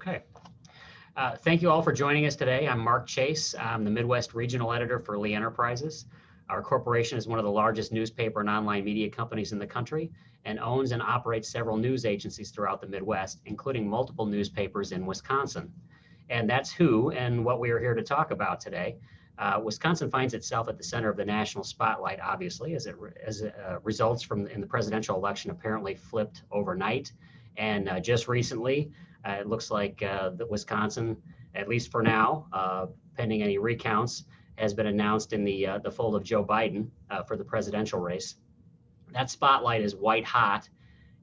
Okay. Thank you all for joining us today. I'm Mark Chase. I'm the Midwest Regional Editor for Lee Enterprises. Our corporation is one of the largest newspaper and online media companies in the country and owns and operates several news agencies throughout the Midwest, including multiple newspapers in Wisconsin. And that's who and what we are here to talk about today. Wisconsin finds itself at the center of the national spotlight, obviously, as it results from in the presidential election apparently flipped overnight. And just recently, it looks like that Wisconsin, at least for now, pending any recounts, has been announced in the fold of Joe Biden for the presidential race. That spotlight is white hot,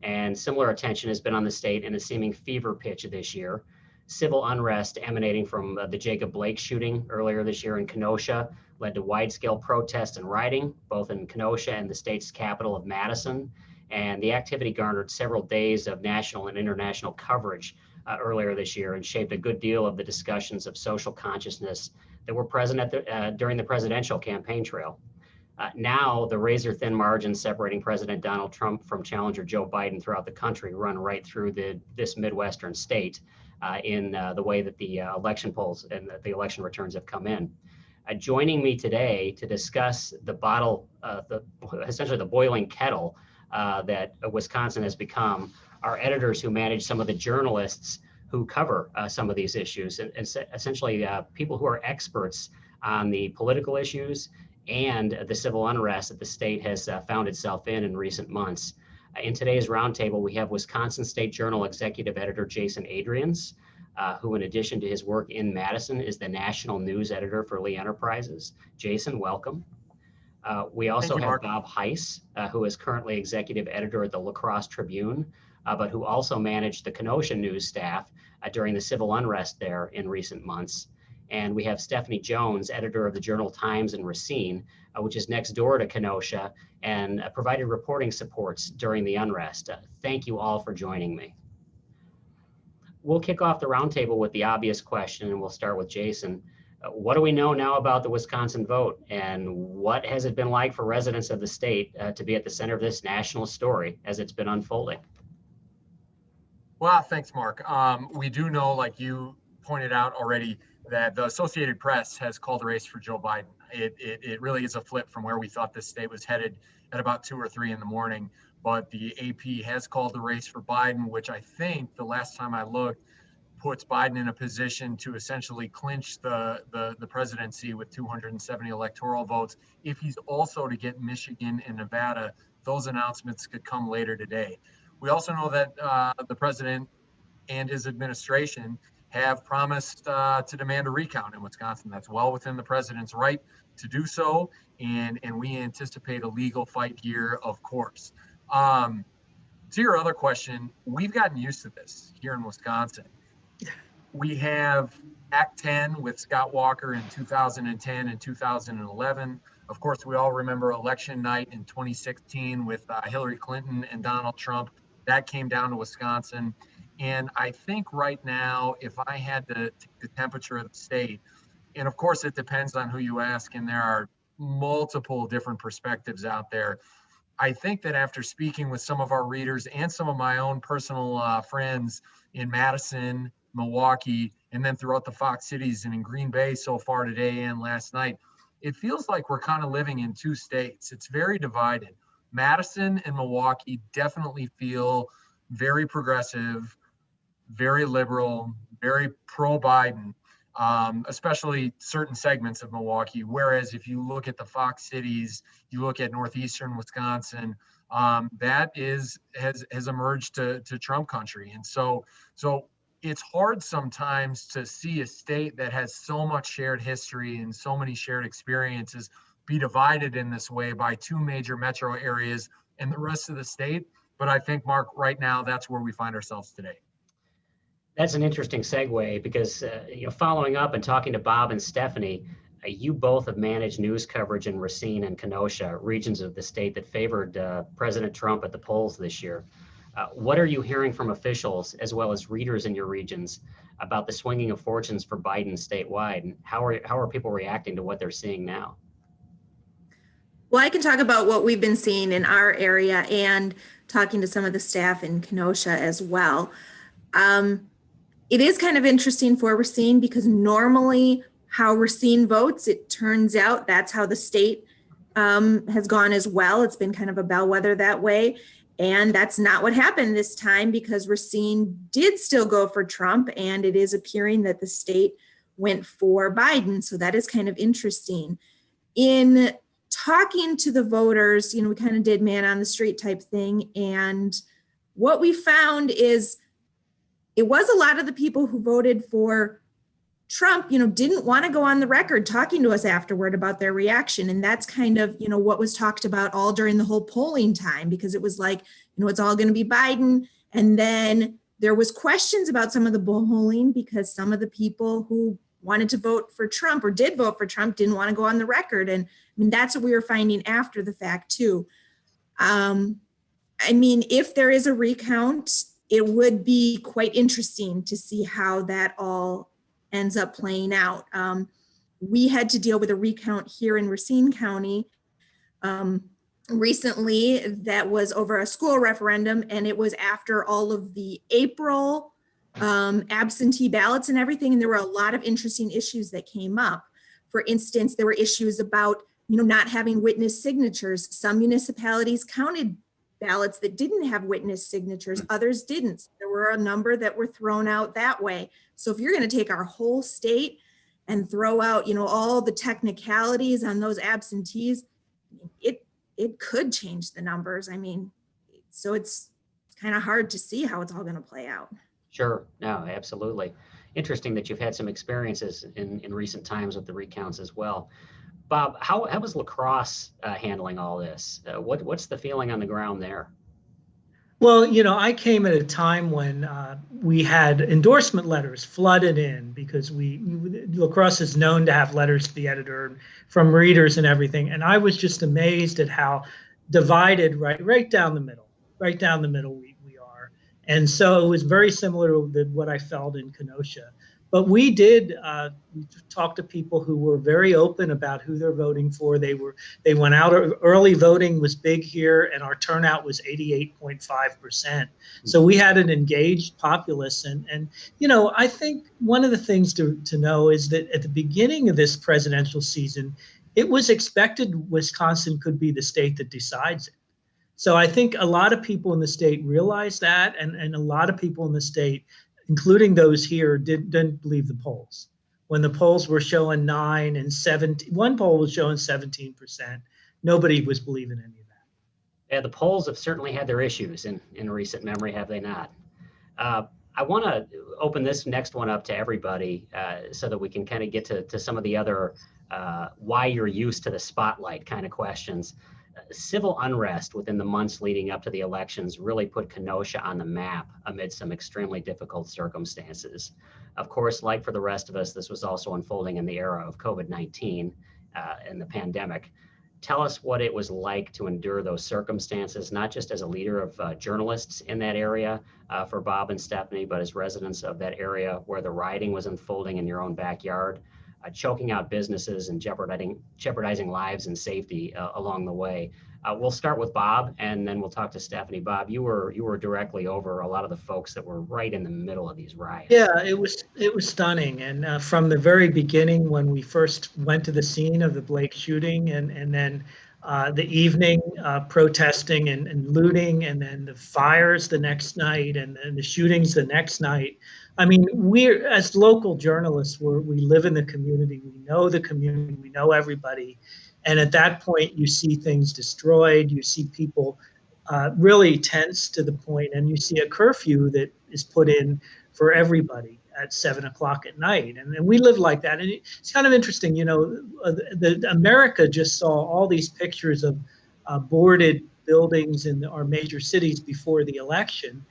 and similar attention has been on the state in a seeming fever pitch this year. Civil unrest emanating from the Jacob Blake shooting earlier this year in Kenosha led to wide-scale protests and rioting, both in Kenosha and the state's capital of Madison. And the activity garnered several days of national and international coverage earlier this year and shaped a good deal of the discussions of social consciousness that were present during the presidential campaign trail. Now, the razor-thin margins separating President Donald Trump from challenger Joe Biden throughout the country run right through this Midwestern state in the way that the election polls and the election returns have come in. Joining me today to discuss essentially the boiling kettle that Wisconsin has become are editors who manage some of the journalists who cover some of these issues, and essentially people who are experts on the political issues and the civil unrest that the state has found itself in recent months. In today's roundtable, we have Wisconsin State Journal Executive Editor Jason Adrians, who in addition to his work in Madison is the national news editor for Lee Enterprises. Jason, welcome. We also have Bob Heiss, who is currently executive editor at the La Crosse Tribune, but who also managed the Kenosha news staff during the civil unrest there in recent months. And we have Stephanie Jones, editor of the Journal-Times in Racine, which is next door to Kenosha, and provided reporting supports during the unrest. Thank you all for joining me. We'll kick off the roundtable with the obvious question, and we'll start with Jason. What do we know now about the Wisconsin vote, and what has it been like for residents of the state to be at the center of this national story as it's been unfolding? Well, thanks, Mark. We do know, like you pointed out already, that the Associated Press has called the race for Joe Biden. It really is a flip from where we thought this state was headed at about 2 or 3 in the morning. But the AP has called the race for Biden, which I think the last time I looked puts Biden in a position to essentially clinch the presidency with 270 electoral votes. If he's also to get Michigan and Nevada, those announcements could come later today. We also know that the president and his administration have promised to demand a recount in Wisconsin. That's well within the president's right to do so, and we anticipate a legal fight here, of course. To your other question, we've gotten used to this here in Wisconsin. We have Act 10 with Scott Walker in 2010 and 2011. Of course, we all remember election night in 2016 with Hillary Clinton and Donald Trump. That came down to Wisconsin. And I think right now, if I had to take the temperature of the state, and of course it depends on who you ask, and there are multiple different perspectives out there. I think that after speaking with some of our readers and some of my own personal friends in Madison, Milwaukee, and then throughout the Fox cities and in Green Bay so far today and last night, it feels like we're kind of living in two states. It's very divided. Madison and Milwaukee definitely feel very progressive, very liberal, very pro-Biden, especially certain segments of Milwaukee. Whereas if you look at the Fox cities, you look at northeastern Wisconsin, that has emerged to Trump country. And so it's hard sometimes to see a state that has so much shared history and so many shared experiences be divided in this way by two major metro areas and the rest of the state. But I think, Mark, right now, that's where we find ourselves today. That's an interesting segue because, following up and talking to Bob and Stephanie, you both have managed news coverage in Racine and Kenosha, regions of the state that favored President Trump at the polls this year. What are you hearing from officials as well as readers in your regions about the swinging of fortunes for Biden statewide? And how are people reacting to what they're seeing now? Well, I can talk about what we've been seeing in our area and talking to some of the staff in Kenosha as well. it is kind of interesting for Racine because normally how Racine votes, it turns out that's how the state has gone as well. It's been kind of a bellwether that way. And that's not what happened this time because Racine did still go for Trump, and it is appearing that the state went for Biden. So that is kind of interesting. In talking to the voters, we kind of did man on the street type thing. And what we found is it was a lot of the people who voted for Trump, didn't want to go on the record talking to us afterward about their reaction. And that's kind of, what was talked about all during the whole polling time, because it was like, it's all going to be Biden. And then there was questions about some of the polling because some of the people who wanted to vote for Trump or did vote for Trump didn't want to go on the record. And that's what we were finding after the fact too. If there is a recount, it would be quite interesting to see how that all ends up playing out. We had to deal with a recount here in Racine County recently that was over a school referendum, and it was after all of the April absentee ballots and everything, and there were a lot of interesting issues that came up. For instance, there were issues about not having witness signatures. Some municipalities counted ballots that didn't have witness signatures, others didn't. There were a number that were thrown out that way. So if you're going to take our whole state and throw out, all the technicalities on those absentees, it could change the numbers. So it's kind of hard to see how it's all going to play out. Sure. No, absolutely. Interesting that you've had some experiences in recent times with the recounts as well. Bob, how was La Crosse handling all this? What's the feeling on the ground there? Well, I came at a time when we had endorsement letters flooded in because La Crosse is known to have letters to the editor from readers and everything. And I was just amazed at how divided right down the middle we are. And so it was very similar to what I felt in Kenosha. But we did talk to people who were very open about who they're voting for. They went out. Early voting was big here, and our turnout was 88.5%. So we had an engaged populace. And I think one of the things to know is that at the beginning of this presidential season, it was expected Wisconsin could be the state that decides it. So I think a lot of people in the state realized that, and a lot of people in the state, including those here, didn't believe the polls. When the polls were showing 9 and 17, one poll was showing 17%. Nobody was believing any of that. Yeah, the polls have certainly had their issues in recent memory, have they not? I want to open this next one up to everybody so that we can kind of get to some of the other why you're used to the spotlight kind of questions. Civil unrest within the months leading up to the elections really put Kenosha on the map amid some extremely difficult circumstances. Of course, like for the rest of us, this was also unfolding in the era of COVID-19 and the pandemic. Tell us what it was like to endure those circumstances, not just as a leader of journalists in that area for Bob and Stephanie, but as residents of that area where the rioting was unfolding in your own backyard. Choking out businesses and jeopardizing lives and safety along the way. We'll start with Bob, and then we'll talk to Stephanie. Bob, you were directly over a lot of the folks that were right in the middle of these riots. Yeah, it was stunning, and from the very beginning, when we first went to the scene of the Blake shooting, and then the evening protesting and looting, and then the fires the next night, and the shootings the next night. We're, as local journalists, we live in the community, we know the community, we know everybody. And at that point, you see things destroyed, you see people really tense to the point, and you see a curfew that is put in for everybody at 7 o'clock at night. And we live like that. And it's kind of interesting, America just saw all these pictures of boarded buildings in our major cities before the election.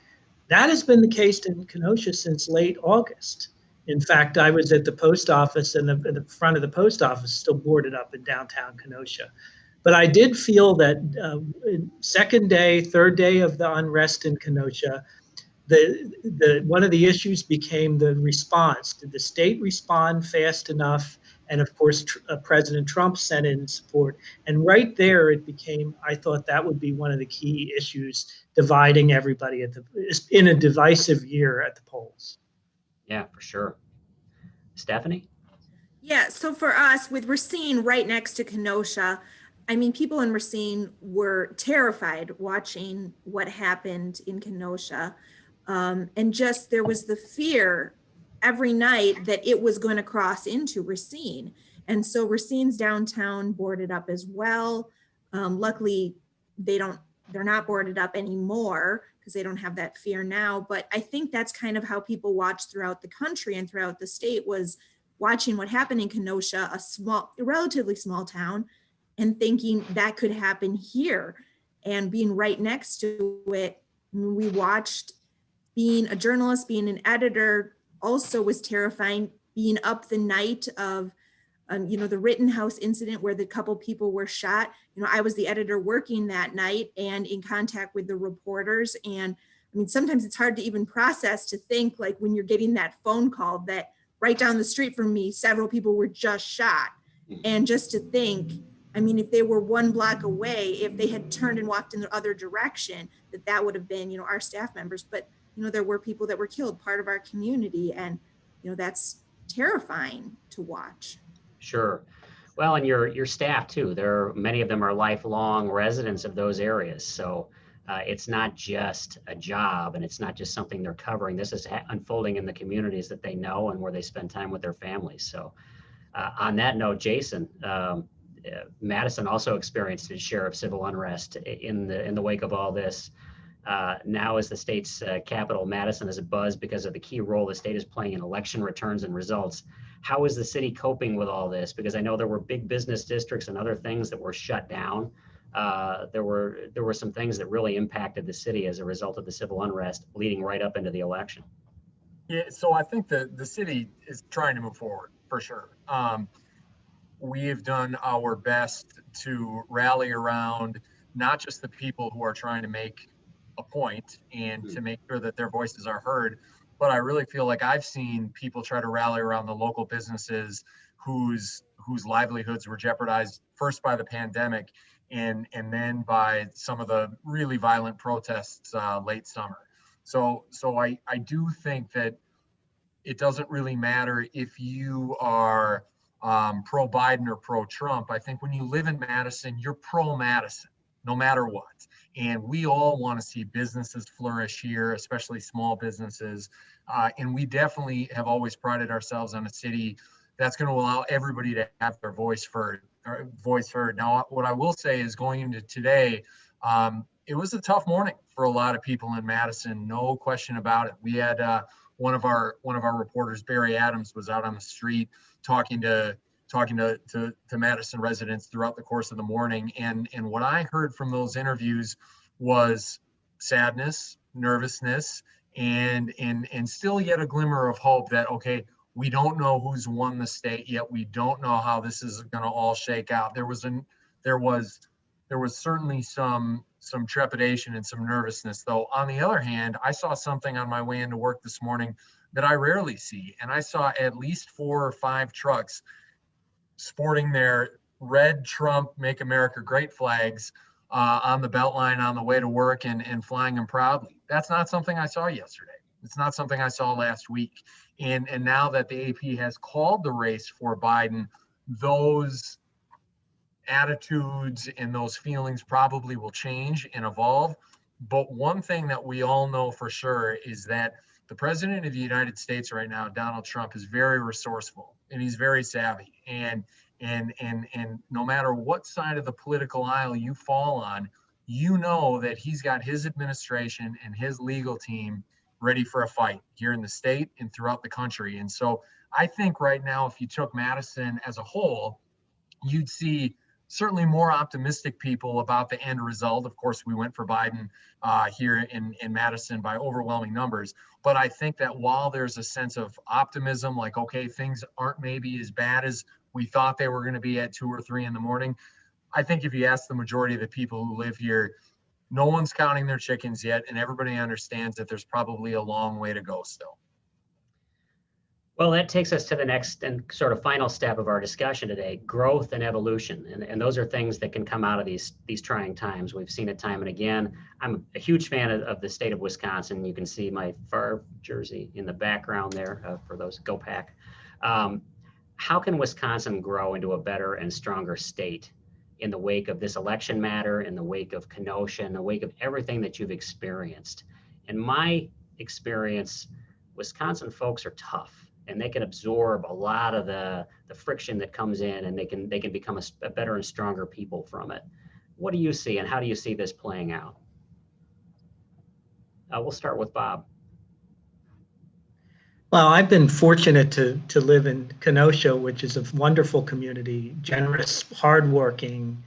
That has been the case in Kenosha since late August. In fact, I was at the post office, and the front of the post office still boarded up in downtown Kenosha. But I did feel that second day, third day of the unrest in Kenosha, one of the issues became the response. Did the state respond fast enough? And of course, President Trump sent in support. And right there, it became, I thought that would be one of the key issues dividing everybody in a divisive year at the polls. Yeah, for sure. Stephanie? Yeah, so for us, with Racine right next to Kenosha, I mean, people in Racine were terrified watching what happened in Kenosha. And just there was the fear every night that it was going to cross into Racine. And so Racine's downtown boarded up as well. Luckily, they're not boarded up anymore because they don't have that fear now. But I think that's kind of how people watched throughout the country and throughout the state, was watching what happened in Kenosha, a relatively small town, and thinking that could happen here. And being right next to it, we watched. Being a journalist, being an editor also was terrifying. Being up the night of the Rittenhouse incident where the couple people were shot. I was the editor working that night and in contact with the reporters. And I mean, sometimes it's hard to even process, to think like when you're getting that phone call that right down the street from me, several people were just shot. And just to think, I mean, if they were one block away, if they had turned and walked in the other direction, that would have been, our staff members. But, there were people that were killed, part of our community. And, that's terrifying to watch. Sure. Well, and your staff too. Many of them are lifelong residents of those areas. So it's not just a job, and it's not just something they're covering. This is unfolding in the communities that they know and where they spend time with their families. So on that note, Jason, Madison also experienced its share of civil unrest in the wake of all this. Now, as the state's capital, Madison is abuzz because of the key role the state is playing in election returns and results. How is the city coping with all this? Because I know there were big business districts and other things that were shut down. There were some things that really impacted the city as a result of the civil unrest leading right up into the election. Yeah, so I think the city is trying to move forward for sure. We have done our best to rally around not just the people who are trying to make a point and to make sure that their voices are heard, but I really feel like I've seen people try to rally around the local businesses whose livelihoods were jeopardized first by the pandemic and then by some of the really violent protests late summer. So I do think that it doesn't really matter if you are pro Biden or pro Trump. I think when you live in Madison, you're pro Madison, no matter what. And we all want to see businesses flourish here, especially small businesses. And we definitely have always prided ourselves on a city that's going to allow everybody to have their voice heard. Now, what I will say is, going into today, it was a tough morning for a lot of people in Madison, no question about it. We had one of our reporters, Barry Adams, was out on the street talking to Madison residents throughout the course of the morning. And what I heard from those interviews was sadness, nervousness, and still yet a glimmer of hope that, okay, we don't know who's won the state yet. We don't know how this is going to all shake out. There was certainly some trepidation and some nervousness, though. On the other hand, I saw something on my way into work this morning that I rarely see. And I saw at least 4 or 5 trucks sporting their red Trump Make America Great flags on the Beltline on the way to work and flying them proudly. That's not something I saw yesterday. It's not something I saw last week. And now that the AP has called the race for Biden, those attitudes and those feelings probably will change and evolve. But one thing that we all know for sure is that the president of the United States right now, Donald Trump, is very resourceful and he's very savvy. And no matter what side of the political aisle you fall on, you know that he's got his administration and his legal team ready for a fight here in the state and throughout the country. And so I think right now, if you took Madison as a whole, you'd see certainly more optimistic people about the end result. Of course, we went for Biden here in Madison by overwhelming numbers. But I think that while there's a sense of optimism, like, okay, things aren't maybe as bad as we thought they were going to be at 2 or 3 in the morning, I think if you ask the majority of the people who live here, no one's counting their chickens yet, and everybody understands that there's probably a long way to go still. Well, that takes us to the next and sort of final step of our discussion today, growth and evolution. And those are things that can come out of these trying times. We've seen it time and again. I'm a huge fan of the state of Wisconsin. You can see my Favre jersey in the background there for those Go Pack. How can Wisconsin grow into a better and stronger state in the wake of this election matter, in the wake of Kenosha, in the wake of everything that you've experienced? In my experience, Wisconsin folks are tough, and they can absorb a lot of the friction that comes in, and they can become a better and stronger people from it. What do you see, and how do you see this playing out? We'll start with Bob. Well, I've been fortunate to live in Kenosha, which is a wonderful community, generous, hardworking,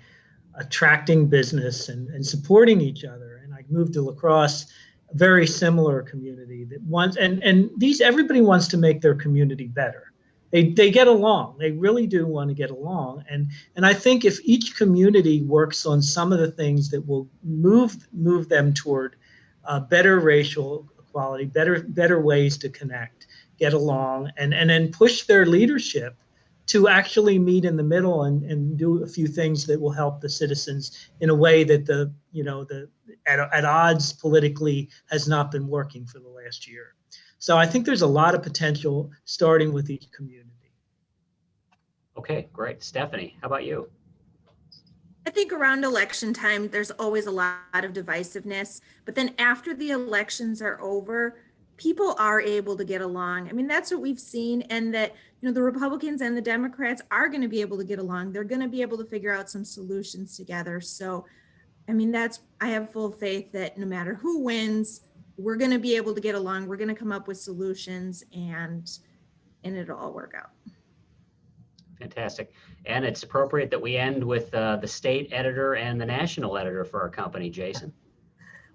attracting business and supporting each other. And I moved to La Crosse, a very similar community that wants, and these, everybody wants to make their community better. They get along. They really do want to get along. And I think if each community works on some of the things that will move them toward better racial equality, better ways to connect, get along, and then push their leadership to actually meet in the middle and do a few things that will help the citizens in a way that at odds politically has not been working for the last year. So I think there's a lot of potential starting with each community. Okay, great. Stephanie, how about you? I think around election time, there's always a lot of divisiveness, but then after the elections are over, people are able to get along. I mean, that's what we've seen, and that, the Republicans and the Democrats are going to be able to get along. They're going to be able to figure out some solutions together. So, I mean, I have full faith that no matter who wins, we're going to be able to get along. We're going to come up with solutions, and it'll all work out. Fantastic. And it's appropriate that we end with the state editor and the national editor for our company, Jason.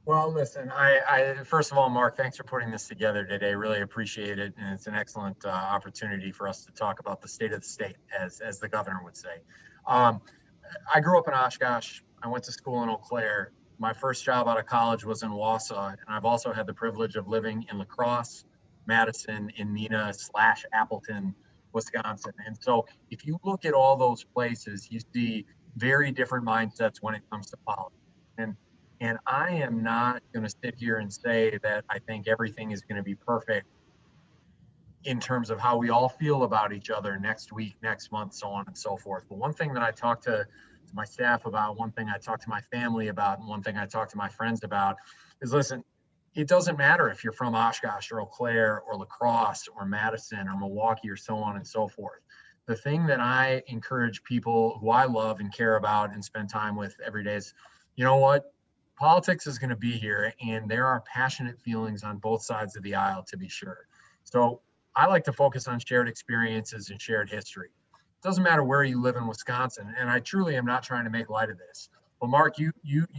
Well, listen, I first of all, Mark, thanks for putting this together today. Really appreciate it. And it's an excellent opportunity for us to talk about the state of the state, as the governor would say. I grew up in Oshkosh. I went to school in Eau Claire. My first job out of college was in Wausau. And I've also had the privilege of living in La Crosse, Madison, in Neenah/Appleton, Wisconsin. And so if you look at all those places, you see very different mindsets when it comes to politics. And I am not going to sit here and say that I think everything is going to be perfect in terms of how we all feel about each other next week, next month, so on and so forth. But one thing that I talk to my staff about, one thing I talk to my family about, and one thing I talk to my friends about is, listen, it doesn't matter if you're from Oshkosh or Eau Claire or La Crosse or Madison or Milwaukee or so on and so forth. The thing that I encourage people who I love and care about and spend time with every day is, you know what? Politics is going to be here, and there are passionate feelings on both sides of the aisle, to be sure. So I like to focus on shared experiences and shared history. It doesn't matter where you live in Wisconsin, and I truly am not trying to make light of this. But Mark, you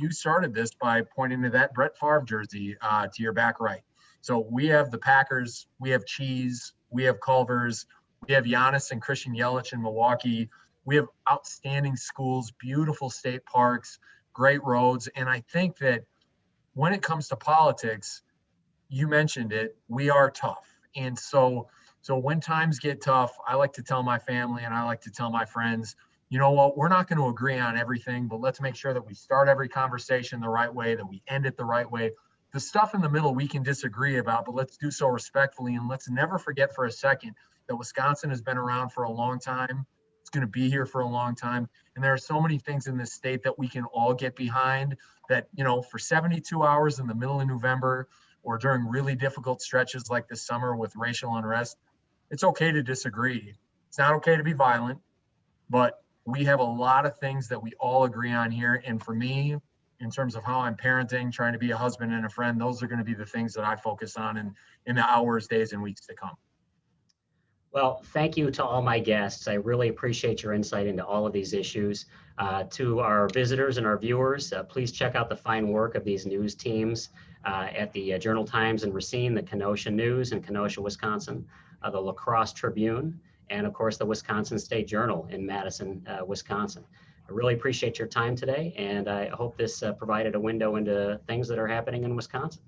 started this by pointing to that Brett Favre jersey to your back right. So we have the Packers, we have Cheese, we have Culver's, we have Giannis and Christian Yelich in Milwaukee. We have outstanding schools, beautiful state parks, great roads. And I think that when it comes to politics, you mentioned it, we are tough. And so when times get tough, I like to tell my family and I like to tell my friends, you know what, we're not going to agree on everything, but let's make sure that we start every conversation the right way, that we end it the right way. The stuff in the middle we can disagree about, but let's do so respectfully. And let's never forget for a second that Wisconsin has been around for a long time. It's going to be here for a long time. And there are so many things in this state that we can all get behind that, for 72 hours in the middle of November or during really difficult stretches like this summer with racial unrest, it's okay to disagree. It's not okay to be violent, but we have a lot of things that we all agree on here. And for me, in terms of how I'm parenting, trying to be a husband and a friend, those are going to be the things that I focus on in the hours, days, and weeks to come. Well, thank you to all my guests. I really appreciate your insight into all of these issues. To our visitors and our viewers, please check out the fine work of these news teams at the Journal-Times in Racine, the Kenosha News in Kenosha, Wisconsin, the La Crosse Tribune, and of course the Wisconsin State Journal in Madison, Wisconsin. I really appreciate your time today, and I hope this provided a window into things that are happening in Wisconsin.